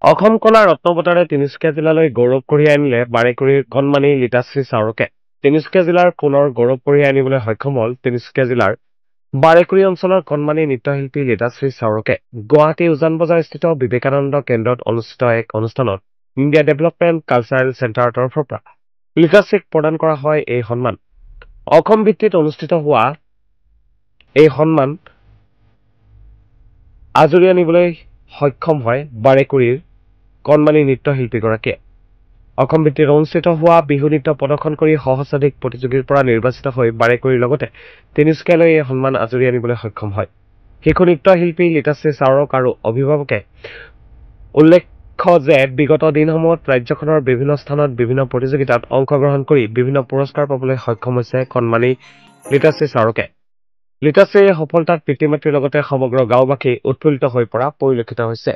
অসম কলা ৰত্ন বঁটাৰে তিনিচুকীয়া জিলালৈ গৌৰৱ কঢ়িয়াই আনিলে বাৰেকুৰিৰ কণমানি লীতাশ্ৰী চাউৰকে। তিনিচুকীয়া জিলাৰ পুনৰ গৌৰৱ কঢ়িয়াই আনিবলৈ সক্ষম হ'ল তিনিচুকীয়া জিলাৰ বাৰেকুৰি অঞ্চলৰ কণমানি নৃত্যশিল্পী লীতাশ্ৰী চাউৰকে। গুৱাহাটী উজান বজাৰস্থিত বিবেকানন্দ কেন্দ্ৰত অনুষ্ঠিত এক অনুষ্ঠানত ইণ্ডিয়া ডেভেলপমেণ্ট কালচাৰেল চেণ্টাৰৰ তৰফৰ পৰা লীতাশ্ৰীক প্ৰদান কৰা হয় এই সন্মান। অসম ভিত্তিত অনুষ্ঠিত হোৱা এই সন্মান আজৰি আনিবলৈ সক্ষম হয় বাৰেকুৰিৰ কণমানি নৃত্যশিল্পীগৰাকীয়ে। অসম ভিত্তিত অনুষ্ঠিত হোৱা বিহু নৃত্য প্ৰদৰ্শন কৰি সহস্ৰাধিক প্ৰতিযোগীৰ পৰা নিৰ্বাচিত হৈ বাৰেকুৰিৰ লগতে তিনিচুকীয়ালৈ এই সন্মান আজৰি আনিবলৈ সক্ষম হয়। শিশু নৃত্যশিল্পী লীতাশ্ৰী চাউৰক আৰু অভিভাৱকে উল্লেখ্য যে বিগত দিনসমূহত ৰাজ্যখনৰ বিভিন্ন স্থানত বিভিন্ন প্ৰতিযোগিতাত অংশগ্ৰহণ কৰি বিভিন্ন পুৰস্কাৰ পাবলৈ সক্ষম হৈছে কণমানি লীতাশ্ৰী চাউৰকে। লীতাশ্ৰীৰ এই সফলতাত পিতৃ মাতৃৰ লগতে সমগ্ৰ গাঁওবাসী উৎফুল্লিত হৈ পৰা পৰিলক্ষিত হৈছে।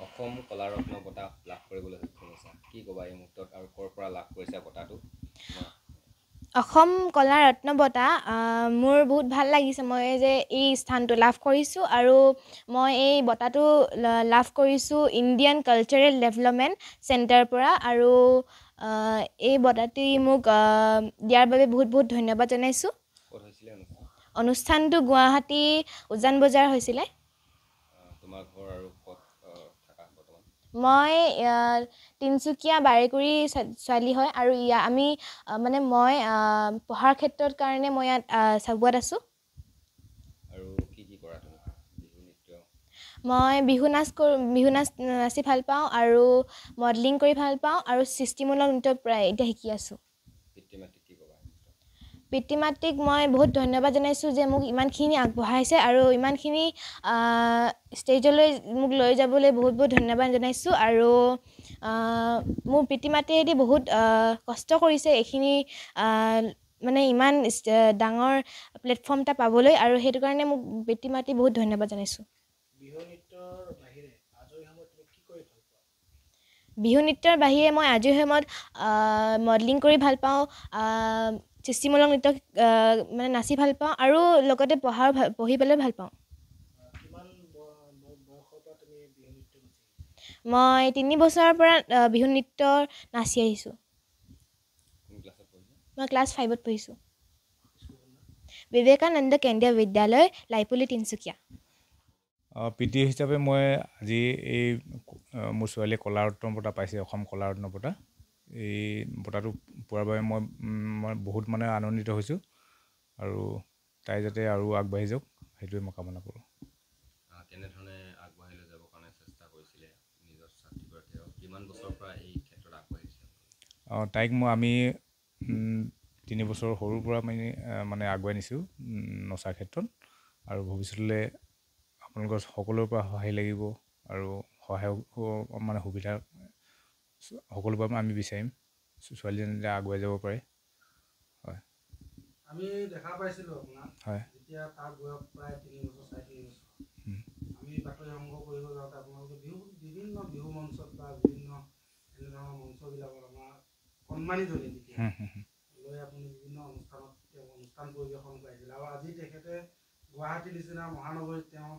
অসম কলা ৰত্ন বঁটা লাভ কৰিবলৈ সক্ষম হৈছে। কি ক'বা এই মুহূৰ্তত আৰু ক'ৰ পৰা লাভ কৰিছে বঁটাটো? অসম কলা ৰত্ন বঁটা মোৰ বহুত ভাল লাগিছে মই যে এই স্থানটো লাভ কৰিছোঁ আৰু মই এই বঁটাটো লাভ কৰিছোঁ ইণ্ডিয়ান কালচাৰেল ডেভেলপমেণ্ট চেণ্টাৰৰ পৰা আৰু এই বঁটাটি মোক দিয়াৰ বাবে বহুত বহুত ধন্যবাদ জনাইছোঁ। ক'ত হৈছিলে অনুষ্ঠান? অনুষ্ঠানটো গুৱাহাটী উজান বজাৰ হৈছিলে। তোমাৰ ঘৰ আৰু ক'ত থাকা বৰ্তমান? মই তিনিচুকীয়া বাৰেকুৰি ছোৱালী হয় আৰু আমি মই পঢ়াৰ ক্ষেত্ৰত কাৰণে মই ইয়াত চাবুৱাত আছোঁ। আৰু কি কৰা তুমি? বিহু নৃত্য? মই বিহু নাচ নাচি ভাল পাওঁ আৰু মডেলিং কৰি ভাল পাওঁ আৰু সৃষ্টিমূলক নৃত্য প্ৰায় এতিয়া শিকি আছোঁ। পিতৃ মাতৃক কি ক'বা? পিতৃ মাতৃক মই বহুত ধন্যবাদ জনাইছোঁ যে মোক ইমানখিনি আগবঢ়াইছে আৰু ইমানখিনি ষ্টেজলৈ মোক লৈ যাবলৈ বহুত বহুত ধন্যবাদ জনাইছোঁ আৰু মোৰ পিতৃ মাতৃয়েদি বহুত কষ্ট কৰিছে এইখিনি ইমান ডাঙৰ প্লেটফৰ্ম এটা পাবলৈ আৰু সেইটো কাৰণে মোক পিতৃ মাতৃ বহুত ধন্যবাদ জনাইছোঁ। বিহু নৃত্যৰ বাহিৰে মই আজৰি সময়ত মডেলিং কৰি ভাল পাওঁ, সৃষ্টিমূলক নৃত্য নাচি ভাল পাওঁ আৰু লগতে পঢ়িবলৈ ভাল পাওঁ। মই 3 বছৰৰ পৰা বিহু নৃত্য নাচি আহিছোঁ। মই ক্লাছ 5ত পঢ়িছোঁ। বিবেকানন্দ কেন্দ্ৰীয় বিদ্যালয়, লাইপুলি, তিনিচুকীয়া। পিতৃ হিচাপে মই আজি এই মোৰ ছোৱালীয়ে কলা ৰত্ন বঁটা পাইছে, অসম কলা ৰত্ন বঁটা। এই বঁটাটো পোৱাৰ বাবে মই বহুত আনন্দিত হৈছোঁ আৰু তাই যাতে আৰু আগবাঢ়ি যাওক সেইটোৱে মই কামনা কৰোঁ। কেনেধৰণে আগবাঢ়ি লৈ যাবৰ কাৰণে চেষ্টা কৰিছিলে নিজৰ ছাত্ৰীগৰাকীয়ে? কিমান বছৰৰ পৰা এই ক্ষেত্ৰত আগবাঢ়িছে? তাইক আমি 3 বছৰ সৰুৰ পৰা আগুৱাই নিছোঁ নচাৰ ক্ষেত্ৰত আৰু ভৱিষ্যতলৈ আপোনালোকৰ সকলোৰে পৰা সহায় লাগিব আৰু সহায় সুবিধা সকলোৰে পৰা আমি বিচাৰিম ছোৱালীজনী আগুৱাই যাব পাৰে। হয়, আমি দেখা পাইছিলোঁ আপোনাক হয়, যেতিয়া তাৰ বয়স প্ৰায় 3 বছৰ 4.5 বছৰ আমি বাতৰি সংগ্ৰহ কৰিব যাওঁতে আপোনালোকে বিভিন্ন বিহু মঞ্চত বা বিভিন্ন এনেধৰণৰ মঞ্চবিলাকত আমাৰ কণমানিজনী লৈ আপুনি বিভিন্ন অনুষ্ঠান পৰিৱেশন কৰিছিল আৰু আজি তেখেতে গুৱাহাটীৰ নিচিনা মহানগৰীত তেওঁ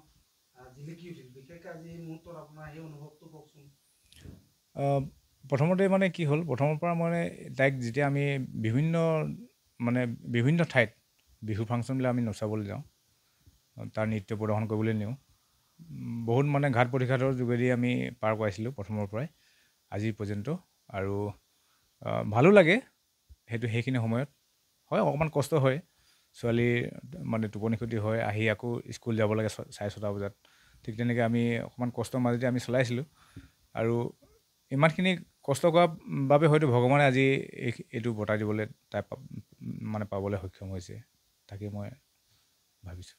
জিলিকি উঠিল। বিশেষকৈ আজি এই মুহূৰ্তত আপোনাৰ সেই অনুভৱটো কওকচোন। প্ৰথমতে কি হ'ল, প্ৰথমৰ পৰা তাইক যেতিয়া আমি বিভিন্ন ঠাইত বিহু ফাংচনবিলাক আমি নচাবলৈ যাওঁ, তাৰ নৃত্য প্ৰদৰ্শন কৰিবলৈ নিওঁ। বহুত মানে ঘাট প্ৰতিঘাতৰ যোগেদি আমি পাৰ কৰাইছিলোঁ প্ৰথমৰ পৰাই আজি পৰ্যন্ত। আৰু ভালো লাগে সেইখিনি সময়ত। হয়, অকণমান কষ্ট হয়, ছোৱালীৰ মানে টোপনি ক্ষতি হয়, আহি আকৌ স্কুল যাব লাগে 6:30 বজাত। ঠিক তেনেকৈ আমি অকণমান কষ্টৰ মাজতে আমি চলাইছিলোঁ। আৰু ইমানখিনি কষ্ট কৰাৰ বাবে হয়তো ভগৱানে আজি এইটো বঁটা দিবলৈ তাই মানে পাবলৈ সক্ষম হৈছে, তাকে মই ভাবিছোঁ।